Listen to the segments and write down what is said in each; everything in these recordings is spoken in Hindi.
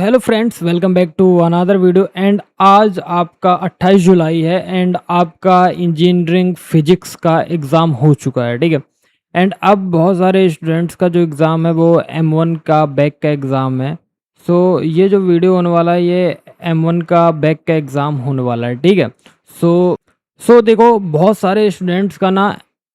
Hello friends, welcome back to another video. And आज आपका 28 जुलाई है एंड आपका इंजीनियरिंग फिजिक्स का एग्ज़ाम हो चुका है, ठीक है। एंड अब बहुत सारे स्टूडेंट्स का जो एग्ज़ाम है वो M1 का बैक का एग्ज़ाम है। सो ये जो वीडियो होने वाला है ये M1 का बैक का एग्ज़ाम होने वाला है, ठीक है। सो देखो, बहुत सारे स्टूडेंट्स का ना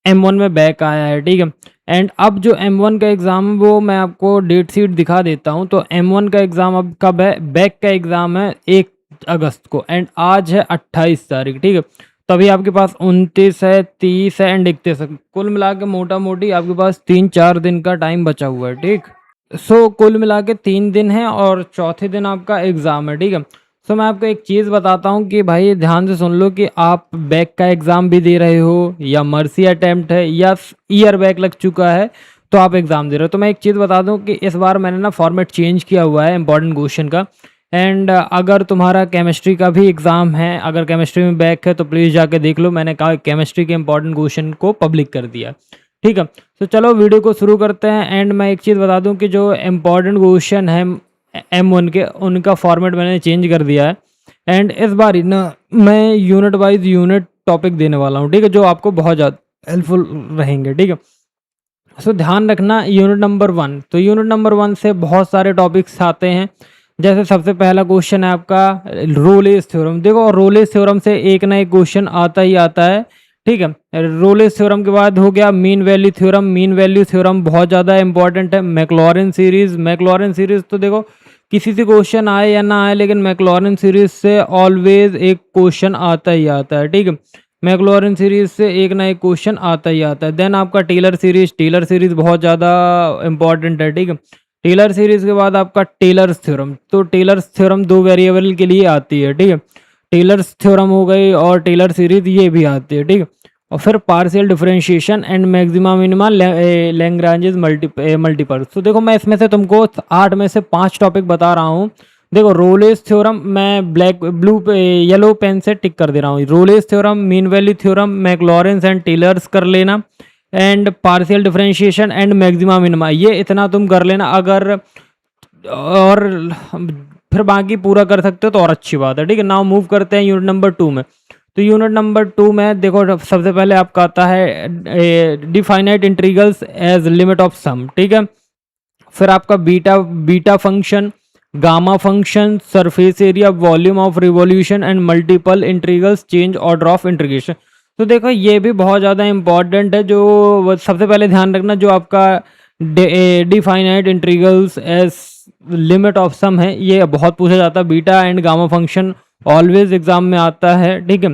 M1 में बैक आया है, ठीक है। एंड अब जो M1 का एग्ज़ाम है वो मैं आपको डेट शीट दिखा देता हूँ। तो M1 का एग्ज़ाम अब कब है? बैक का एग्ज़ाम है 1 अगस्त को एंड आज है 28 तारीख, ठीक है। तो अभी आपके पास 29 है, 30 है एंड 31 है। कुल मिला के मोटा मोटी आपके पास 3-4 दिन का टाइम बचा हुआ है, ठीक। सो कुल मिला के 3 दिन है और चौथे दिन आपका एग्ज़ाम है, ठीक है। सो मैं आपको एक चीज़ बताता हूँ कि भाई ध्यान से सुन लो कि आप बैक का एग्ज़ाम भी दे रहे हो या मर्सी अटैम्प्ट है या ईयर बैक लग चुका है तो आप एग्ज़ाम दे रहे हो। तो मैं एक चीज़ बता दूँ कि इस बार मैंने ना फॉर्मेट चेंज किया हुआ है इंपॉर्टेंट क्वेश्चन का। एंड अगर तुम्हारा केमिस्ट्री का भी एग्ज़ाम है, अगर केमिस्ट्री में बैक है तो प्लीज़ जाके देख लो, मैंने कहा केमिस्ट्री के इंपॉर्टेंट क्वेश्चन को पब्लिक कर दिया, ठीक है। तो चलो वीडियो को शुरू करते हैं। एंड मैं एक चीज़ बता दूं कि जो इम्पॉर्टेंट क्वेश्चन है M1 के, उनका फॉर्मेट मैंने चेंज कर दिया है। एंड इस बार ना मैं यूनिट वाइज यूनिट टॉपिक देने वाला हूँ, ठीक है, जो आपको बहुत ज़्यादा हेल्पफुल रहेंगे, ठीक है। सो ध्यान रखना, यूनिट नंबर 1, तो यूनिट नंबर 1 से बहुत सारे टॉपिक्स आते हैं। जैसे सबसे पहला क्वेश्चन है आपका रोलेस थ्योरम। देखो, रोलेस थ्योरम से एक ना एक क्वेश्चन आता ही आता है, ठीक है। रोलेस थ्योरम के बाद हो गया mean value theorem. Mean value theorem बहुत ज़्यादा इंपॉर्टेंट है। मैक्लॉरिन सीरीज, मैक्लॉरिन सीरीज तो देखो किसी से क्वेश्चन आए या ना आए, लेकिन मैक्लॉरिन सीरीज से ऑलवेज एक क्वेश्चन आता ही आता है, ठीक है। मैक्लॉरिन सीरीज से एक ना एक क्वेश्चन आता ही आता है। देन आपका टेलर सीरीज, टेलर सीरीज बहुत ज़्यादा इंपॉर्टेंट है, ठीक है। टेलर सीरीज के बाद आपका टेलर्स थ्योरम। तो टेलर्स थ्योरम 2 वेरिएबल के लिए आती है, ठीक है। टेलर्स थ्योरम हो गई और टेलर सीरीज ये भी आती है, ठीक है। और फिर partial differentiation and maxima minima Lagrange's multiple. तो देखो, मैं इसमें से तुमको 8 में से 5 टॉपिक बता रहा हूँ। देखो, रोलेस थ्योरम मैं येलो पेन से टिक कर दे रहा हूँ। Rolle's theorem, mean value theorem, Maclaurin's and Taylor's कर लेना, and partial differentiation and maxima minima, ये इतना तुम कर लेना। अगर और फिर बाकी पूरा कर सकते हो तो और अच्छी बात है, ठीक है। नाउ मूव करते हैं यूनिट नंबर 2 में। तो यूनिट नंबर 2 में देखो, सबसे पहले आपका आता है definite integrals as limit of sum, ठीक है। फिर आपका beta function, gamma function, surface area, volume of revolution and multiple integrals, change order of integration. तो देखो, ये भी बहुत ज़्यादा इंपॉर्टेंट है। जो सबसे पहले ध्यान रखना, जो आपका definite integrals as limit of sum है, ये बहुत पूछा जाता है। Beta and gamma function always exam में आता है, ठीक है।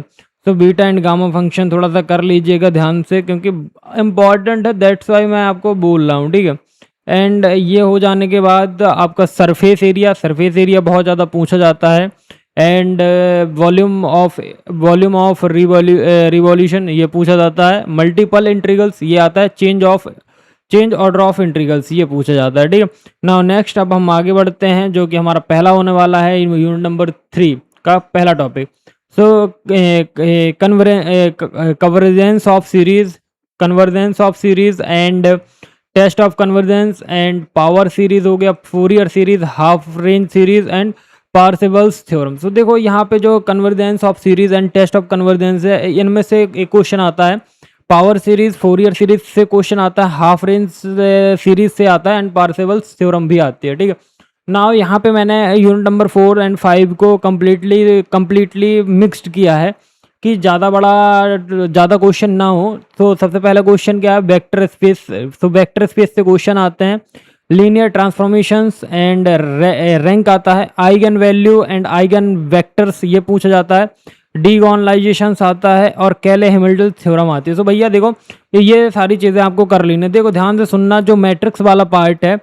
तो बीटा एंड गामा फंक्शन थोड़ा सा कर लीजिएगा ध्यान से, क्योंकि इम्पॉर्टेंट है, दैट्स वाई मैं आपको बोल रहा हूँ, ठीक है। एंड ये हो जाने के बाद आपका सरफेस एरिया, सरफेस एरिया बहुत ज़्यादा पूछा जाता है। एंड वॉल्यूम ऑफ रिवॉल्यूशन ये पूछा जाता है। मल्टीपल इंटीग्रल्स ये आता है। चेंज ऑर्डर ऑफ इंटीग्रल्स ये पूछा जाता है, ठीक है। नाउ नेक्स्ट अब हम आगे बढ़ते हैं, जो कि हमारा पहला होने वाला है यूनिट नंबर 3 का पहला topic. So convergence of series and test of convergence and power series हो गया, Fourier series, half range series and Parseval's theorem. So देखो, यहाँ पे जो convergence of series and test of convergence है, इनमें से एक क्वेश्चन आता है। पावर सीरीज, फोरियर सीरीज से क्वेश्चन आता है, हाफ रेंज सीरीज से आता है एंड पार्सेवल्स थ्योरम भी आती है, ठीक है। नाउ यहाँ पे मैंने यूनिट नंबर 4 एंड 5 को कम्प्लीटली मिक्स्ड किया है कि ज़्यादा क्वेश्चन ना हो। तो सबसे पहला क्वेश्चन क्या है? Vector space. तो वेक्टर स्पेस से क्वेश्चन आते हैं। लीनियर ट्रांसफॉर्मेशंस एंड रैंक आता है। Eigen value and eigen vectors ये पूछा जाता है। डीगोनलाइजेशंस आता है और केले हैमिल्टन थ्योरम आती है। तो भैया देखो, ये सारी चीज़ें आपको कर लेनी। देखो ध्यान से सुनना, जो मैट्रिक्स वाला पार्ट है,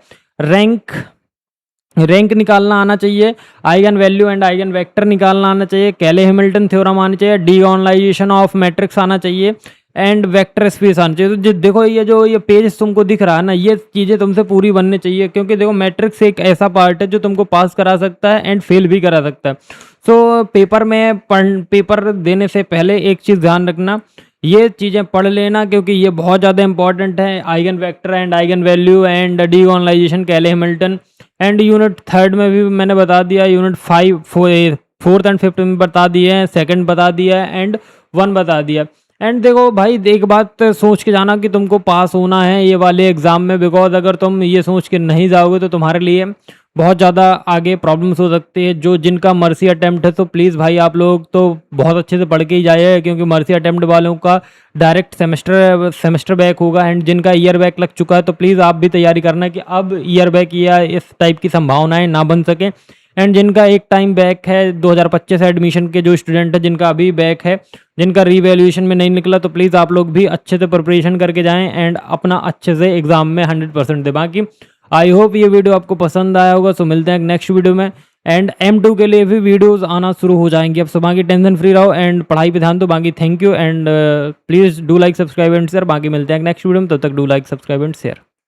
रैंक निकालना आना चाहिए, eigen value and eigen vector निकालना आना चाहिए, केले हैमिल्टन थ्योरम आना चाहिए, डीगोनलाइजेशन ऑफ मैट्रिक्स आना चाहिए एंड वेक्टर स्पेस आना चाहिए। तो देखो, ये पेज तुमको दिख रहा है ना, ये चीज़ें तुमसे पूरी बननी चाहिए, क्योंकि देखो मैट्रिक्स एक ऐसा पार्ट है जो तुमको पास करा सकता है एंड फेल भी करा सकता है। सो पेपर देने से पहले एक चीज़ ध्यान रखना, ये चीज़ें पढ़ लेना, क्योंकि ये बहुत ज़्यादा इंपॉर्टेंट है। Eigen vector and eigen value and diagonalization, Cayley Hamilton, and unit third में भी मैंने बता दिया, यूनिट 5 4th एंड 5th में बता दिए हैं, सेकंड बता दिया है एंड 1 बता दिया। एंड देखो भाई, एक बात सोच के जाना कि तुमको पास होना है ये वाले एग्ज़ाम में, बिकॉज अगर तुम ये सोच के नहीं जाओगे तो तुम्हारे लिए बहुत ज़्यादा आगे प्रॉब्लम्स हो सकती है। जो जिनका मर्सी अटेम्प्ट है तो प्लीज़ भाई आप लोग तो बहुत अच्छे से पढ़ के ही जाइए, क्योंकि मर्सी अटेम्प्ट वालों का डायरेक्ट सेमेस्टर बैक होगा। एंड जिनका ईयर बैक लग चुका है तो प्लीज़ आप भी तैयारी करना कि अब ईयर बैक या इस टाइप की संभावनाएं ना बन सकें। एंड जिनका एक टाइम बैक है 2025 एडमिशन के जो स्टूडेंट है, जिनका अभी बैक है, जिनका रीवैल्यूएशन में नहीं निकला, तो प्लीज़ आप लोग भी अच्छे से प्रिपरेशन करके जाएं एंड अपना अच्छे से एग्ज़ाम में 100% दें। बाकी आई होप ये वीडियो आपको पसंद आया होगा। सो मिलते हैं नेक्स्ट वीडियो में। एंड M2 के लिए भी वीडियोस आना शुरू हो जाएंगे अब। सो बाकी टेंशन फ्री रहो एंड पढ़ाई पे ध्यान दो। बाकी thank you and please do like subscribe and share. बाकी मिलते हैं नेक्स्ट वीडियो में, तब तक do like subscribe and share.